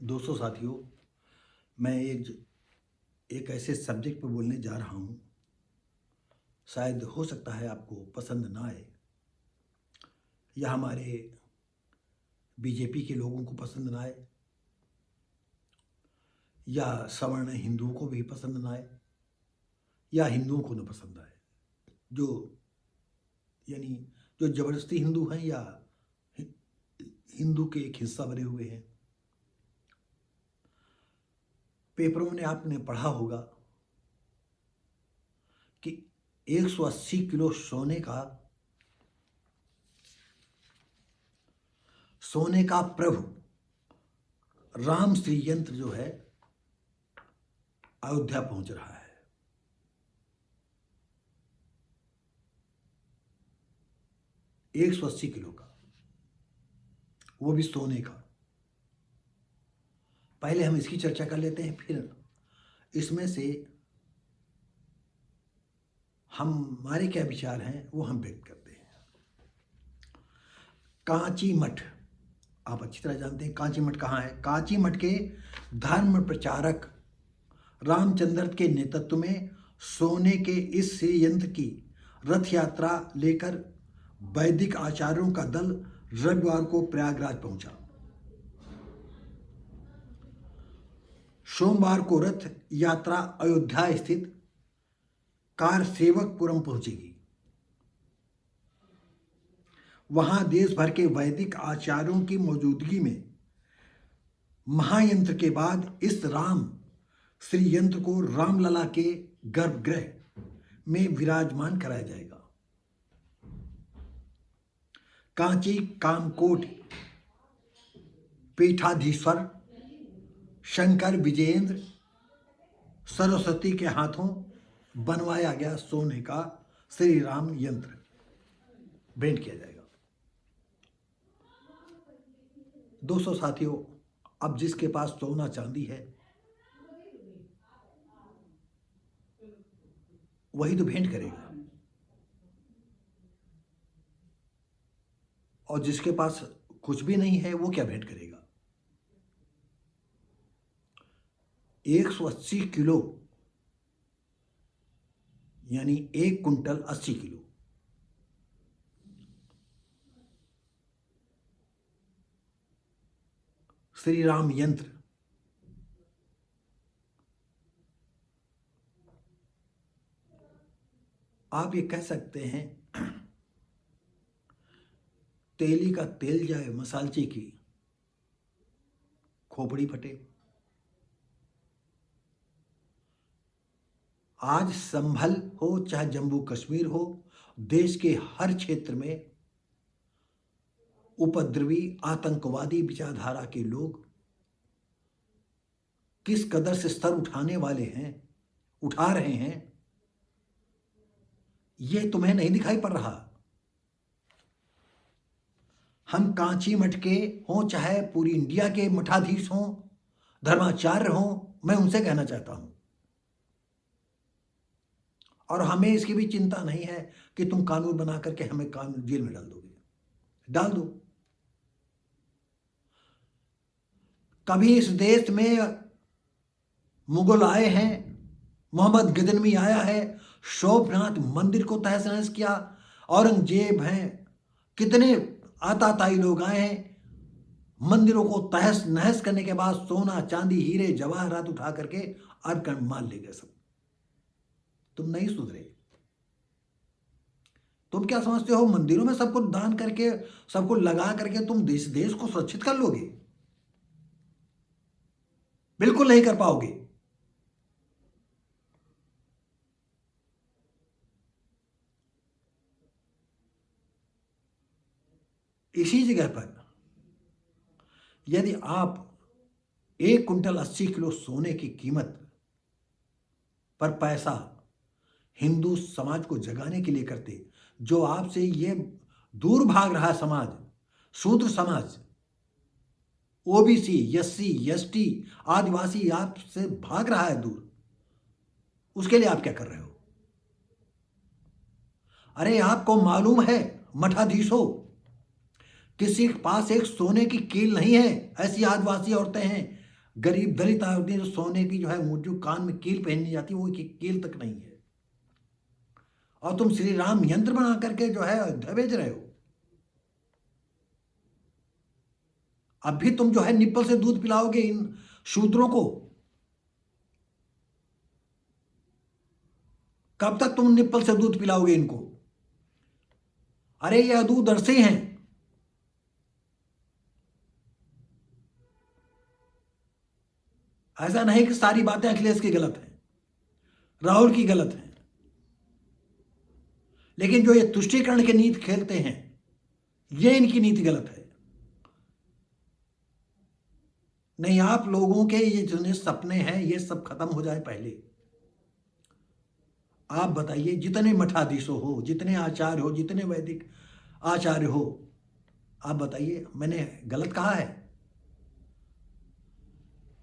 दोस्तों साथियों, मैं एक ऐसे सब्जेक्ट पर बोलने जा रहा हूँ। शायद हो सकता है आपको पसंद ना आए या हमारे बीजेपी के लोगों को पसंद ना आए या सवर्ण हिंदुओं को भी पसंद ना आए या हिंदुओं को न पसंद आए, जो यानी जो ज़बरदस्ती हिंदू हैं या हि- हिंदू के एक हिस्सा बने हुए हैं। पेपरों में आपने पढ़ा होगा कि 180 किलो सोने का प्रभु राम श्री यंत्र जो है अयोध्या पहुंच रहा है। 180 किलो का, वो भी सोने का। पहले हम इसकी चर्चा कर लेते हैं, फिर इसमें से हमारे क्या विचार हैं वो हम व्यक्त करते हैं। कांची मठ, आप अच्छी तरह जानते हैं कांची मठ कहाँ है। कांची मठ के धर्म प्रचारक रामचंद्र के नेतृत्व में सोने के इस यंत्र की रथ यात्रा लेकर वैदिक आचार्यों का दल रविवार को प्रयागराज पहुंचा। सोमवार को रथ यात्रा अयोध्या स्थित कारसेवकपुरम पहुंचेगी। वहां देश भर के वैदिक आचार्यों की मौजूदगी में महायंत्र के बाद इस राम श्री यंत्र को रामलला के गर्भगृह में विराजमान कराया जाएगा। कांची कामकोट पीठाधीश्वर शंकर विजयेंद्र सरस्वती के हाथों बनवाया गया सोने का श्री राम यंत्र भेंट किया जाएगा। दोस्तों साथियों, अब जिसके पास सोना चांदी है वही तो भेंट करेगा, और जिसके पास कुछ भी नहीं है वो क्या भेंट करेगा। 180 किलो यानी 1 कुंटल 80 किलो। श्री राम यंत्र आप ये कह सकते हैं तेली का तेल जाए मसालचे की खोपड़ी फटे। आज संभल हो चाहे जम्मू कश्मीर हो, देश के हर क्षेत्र में उपद्रवी आतंकवादी विचारधारा के लोग किस कदर से स्तर उठाने वाले हैं, उठा रहे हैं, ये तुम्हें नहीं दिखाई पड़ रहा। हम कांची मठ के हों चाहे पूरी इंडिया के मठाधीश हों, धर्माचार्य हों, मैं उनसे कहना चाहता हूं, और हमें इसकी भी चिंता नहीं है कि तुम कानून बना करके हमें कानून जेल में डाल दोगे, डाल दो। कभी इस देश में मुगल आए हैं, मोहम्मद गजनवी आया है, सोमनाथ मंदिर को तहस नहस किया, औरंगजेब हैं, कितने आताताई लोग आए हैं, मंदिरों को तहस नहस करने के बाद सोना चांदी हीरे जवाहरात उठा करके अर्पण मान ले गए सब। तुम नहीं सुधरे। तुम क्या समझते हो मंदिरों में सबको दान करके, सबको लगा करके तुम देश को सुरक्षित कर लोगे? बिल्कुल नहीं कर पाओगे। इसी जगह पर यदि आप 1 कुंटल 80 किलो सोने की कीमत पर पैसा हिंदू समाज को जगाने के लिए करते, जो आपसे ये दूर भाग रहा समाज, शूद्र समाज, ओबीसी, एससी, एसटी, आदिवासी आपसे भाग रहा है दूर, उसके लिए आप क्या कर रहे हो? अरे आपको मालूम है मठाधीशों, किसी के पास एक सोने की कील नहीं है। ऐसी आदिवासी औरतें हैं गरीब दलित आदमी जो सोने की जो है वो जो कान में कील पहननी जाती है वो कील तक नहीं है, और तुम श्री राम यंत्र बना करके जो है अयोध्या भेज रहे हो। अब भी तुम जो है निप्पल से दूध पिलाओगे इन शूद्रों को? कब तक तुम निप्पल से दूध पिलाओगे इनको? अरे ये अदूरदर्शी हैं। ऐसा नहीं कि सारी बातें अखिलेश की गलत हैं, राहुल की गलत हैं, लेकिन जो ये तुष्टीकरण की नीति खेलते हैं, ये इनकी नीति गलत है। नहीं, आप लोगों के ये जितने सपने हैं ये सब खत्म हो जाए पहले। आप बताइए, जितने मठाधीशों हो, जितने आचार्य हो, जितने वैदिक आचार्य हो, आप बताइए मैंने गलत कहा है?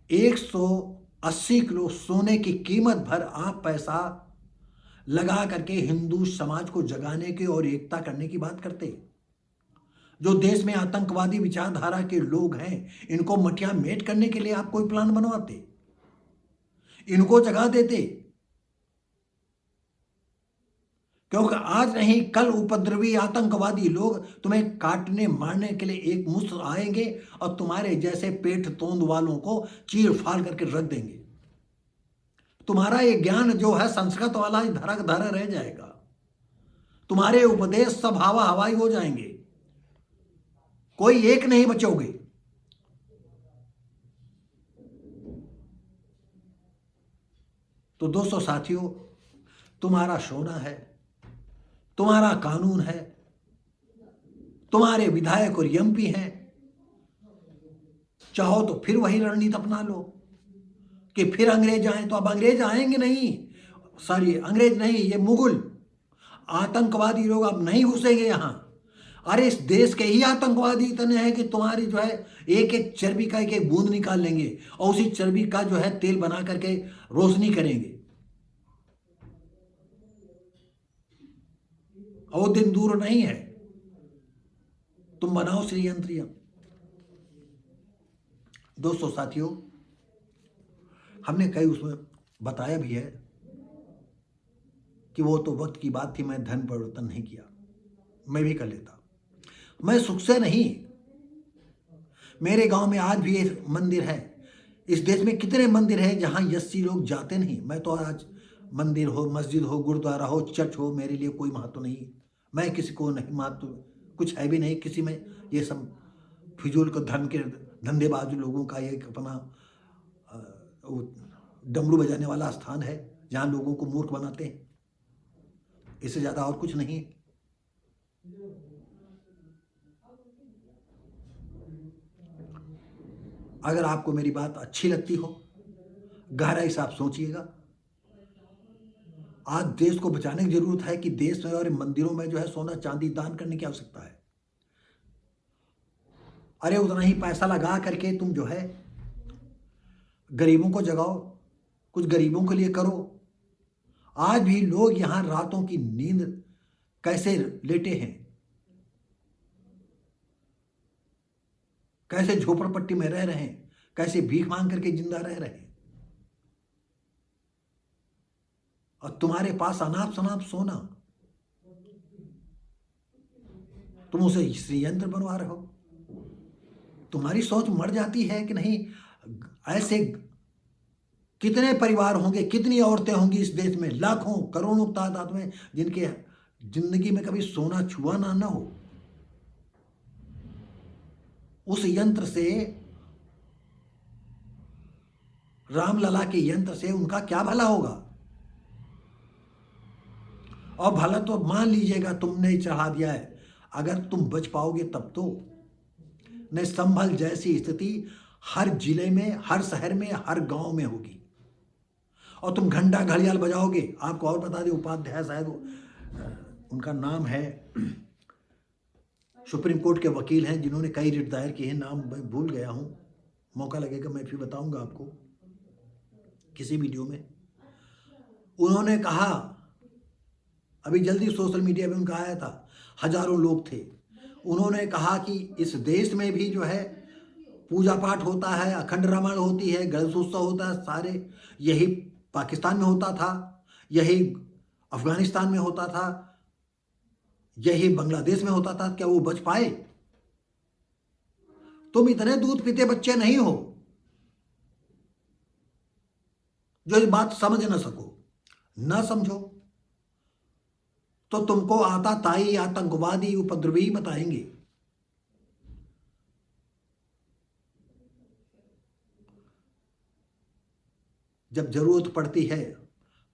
180 किलो सोने की कीमत भर आप पैसा लगा करके हिंदू समाज को जगाने के और एकता करने की बात करते। जो देश में आतंकवादी विचारधारा के लोग हैं, इनको मटिया मेट करने के लिए आप कोई प्लान बनवाते, इनको जगा देते। क्योंकि आज नहीं कल उपद्रवी आतंकवादी लोग तुम्हें काटने मारने के लिए एक मुश्त आएंगे और तुम्हारे जैसे पेट तोंद वालों को चीर फाड़ करके रख देंगे। तुम्हारा ये ज्ञान जो है संस्कृत वाला धरक धरा रह जाएगा, तुम्हारे उपदेश सब हवा हवाई हो जाएंगे, कोई एक नहीं बचोगे। तो दोस्तों साथियों, तुम्हारा सोना है, तुम्हारा कानून है, तुम्हारे विधायक और एमपी हैं, चाहो तो फिर वही रणनीति अपना लो कि फिर अंग्रेज आए। तो अब अंग्रेज आएंगे नहीं, सॉरी अंग्रेज नहीं, ये मुगल आतंकवादी लोग अब नहीं घुसेंगे यहां। अरे इस देश के ही आतंकवादी इतने हैं कि तुम्हारी जो है एक एक चर्बी का एक एक बूंद निकाल लेंगे और उसी चर्बी का जो है तेल बना करके रोशनी करेंगे, और वो दिन दूर नहीं है। तुम बनाओ श्रीयंत्र। दोस्तों साथियों, हमने कई उसमें बताया भी है कि वो तो वक्त की बात थी, मैं धन परिवर्तन नहीं किया, मैं भी कर लेता। मैं सुख से नहीं, मेरे गांव में आज भी एक मंदिर है। इस देश में कितने मंदिर हैं जहां 80 लोग जाते नहीं। मैं तो आज मंदिर हो, मस्जिद हो, गुरुद्वारा हो, चर्च हो, मेरे लिए कोई महत्व नहीं। मैं किसी को नहीं महत्व, कुछ है भी नहीं किसी में। ये सब फिजूल को धन के धंधेबाज लोगों का एक अपना डमरू बजाने वाला स्थान है जहां लोगों को मूर्ख बनाते हैं, इससे ज्यादा और कुछ नहीं। अगर आपको मेरी बात अच्छी लगती हो, गहराई से आप सोचिएगा। आज देश को बचाने की जरूरत है कि देश में और मंदिरों में जो है सोना चांदी दान करने की आवश्यकता है। अरे उतना ही पैसा लगा करके तुम जो है गरीबों को जगाओ, कुछ गरीबों के लिए करो। आज भी लोग यहां रातों की नींद कैसे लेटे हैं, कैसे झोपड़पट्टी में रह रहे हैं, कैसे भीख मांग करके जिंदा रह रहे हैं, और तुम्हारे पास अनाप शनाप सोना, तुम उसे श्रीयंत्र बनवा रहे हो। तुम्हारी सोच मर जाती है कि नहीं? ऐसे कितने परिवार होंगे, कितनी औरतें होंगी इस देश में, लाखों करोड़ों तादाद में, जिनके जिंदगी में कभी सोना छुआ ना हो। उस यंत्र से, रामलला के यंत्र से उनका क्या भला होगा? और भला तो मान लीजिएगा तुमने चढ़ा दिया है, अगर तुम बच पाओगे तब तो। नहीं, संभल जैसी स्थिति हर जिले में, हर शहर में, हर गांव में होगी, और तुम घंटा घड़ियाल बजाओगे। आपको और बता दें, उपाध्याय शायद उनका नाम है, सुप्रीम कोर्ट के वकील हैं जिन्होंने कई रिट दायर किए हैं, नाम मैं भूल गया हूं, मौका लगेगा मैं फिर बताऊंगा आपको किसी वीडियो में। उन्होंने कहा, अभी जल्दी सोशल मीडिया में उनका आया था, हजारों लोग थे, उन्होंने कहा कि इस देश में भी जो है पूजा पाठ होता है, अखंड रामायण होती है, गणेश उत्सव होता है, सारे यही पाकिस्तान में होता था, यही अफगानिस्तान में होता था, यही बांग्लादेश में होता था। क्या वो बच पाए? तुम इतने दूध पीते बच्चे नहीं हो जो इस बात समझ ना सको। ना समझो तो तुमको आता ताई आतंकवादी उपद्रवी बताएंगे। जब जरूरत पड़ती है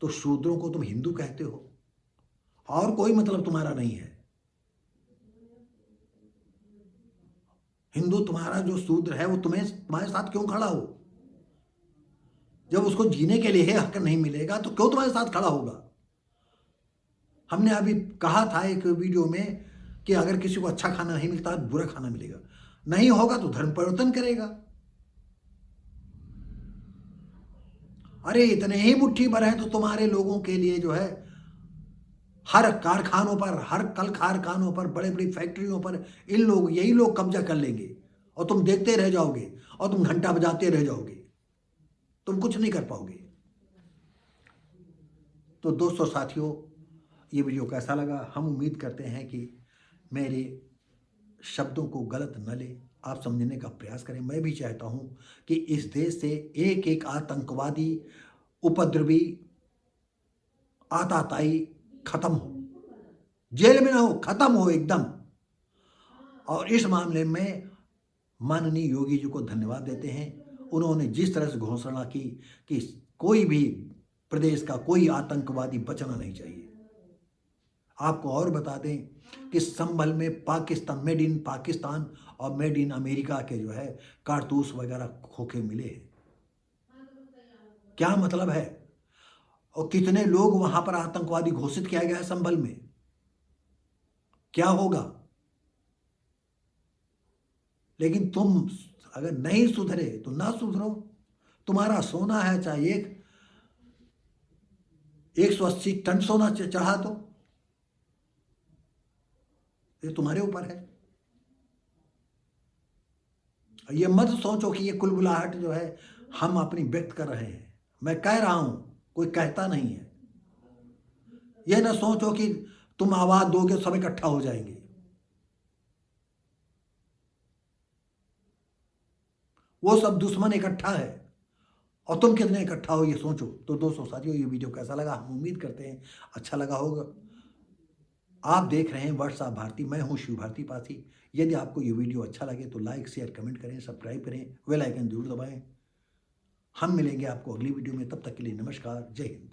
तो शूद्रों को तुम हिंदू कहते हो, और कोई मतलब तुम्हारा नहीं है। हिंदू तुम्हारा जो शूद्र है वो तुम्हारे साथ क्यों खड़ा हो? जब उसको जीने के लिए हक नहीं मिलेगा तो क्यों तुम्हारे साथ खड़ा होगा? हमने अभी कहा था एक वीडियो में कि अगर किसी को अच्छा खाना नहीं मिलता, बुरा खाना मिलेगा, नहीं होगा तो धर्म परिवर्तन करेगा। अरे इतने ही मुट्ठी भर हैं तो तुम्हारे लोगों के लिए जो है हर कारखानों पर, हर कल कारखानों पर, बड़े बड़ी फैक्ट्रियों पर यही लोग कब्जा कर लेंगे और तुम देखते रह जाओगे और तुम घंटा बजाते रह जाओगे, तुम कुछ नहीं कर पाओगे। तो दोस्तों साथियों, ये वीडियो कैसा लगा? हम उम्मीद करते हैं कि मेरे शब्दों को गलत न ले, आप समझने का प्रयास करें। मैं भी चाहता हूं कि इस देश से एक एक आतंकवादी, उपद्रवी, आताताई खत्म हो, जेल में ना हो, खत्म हो एकदम। और इस मामले में माननीय योगी जी को धन्यवाद देते हैं। उन्होंने जिस तरह से घोषणा की कि कोई भी प्रदेश का कोई आतंकवादी बचना नहीं चाहिए। आपको और बता दें कि संभल में पाकिस्तान, मेड इन पाकिस्तान और मेड इन अमेरिका के जो है कारतूस वगैरह खोखे मिले हैं। क्या मतलब है? और कितने लोग वहां पर आतंकवादी घोषित किया गया है संभल में? क्या होगा? लेकिन तुम अगर नहीं सुधरे तो ना सुधरो। तुम्हारा सोना है, चाहे 180 टन सोना चढ़ा दो, ये तुम्हारे ऊपर है। ये मत सोचो कि ये कुलबुलाहट जो है हम अपनी व्यक्त कर रहे हैं। मैं कह रहा हूं, कोई कहता नहीं है। ये ना सोचो कि तुम आवाज दोगे सब इकट्ठा हो जाएंगे। वो सब दुश्मन इकट्ठा है और तुम कितने इकट्ठा हो, ये सोचो। तो दोस्तों साथियों, ये वीडियो कैसा लगा? हम उम्मीद करते हैं अच्छा लगा होगा। आप देख रहे हैं व्हाट्सएप भारती, मैं हूं शिव भारती पासी। यदि आपको ये वीडियो अच्छा लगे तो लाइक, शेयर, कमेंट करें, सब्सक्राइब करें, बेल आइकन जरूर दबाएं। हम मिलेंगे आपको अगली वीडियो में, तब तक के लिए नमस्कार, जय हिंद।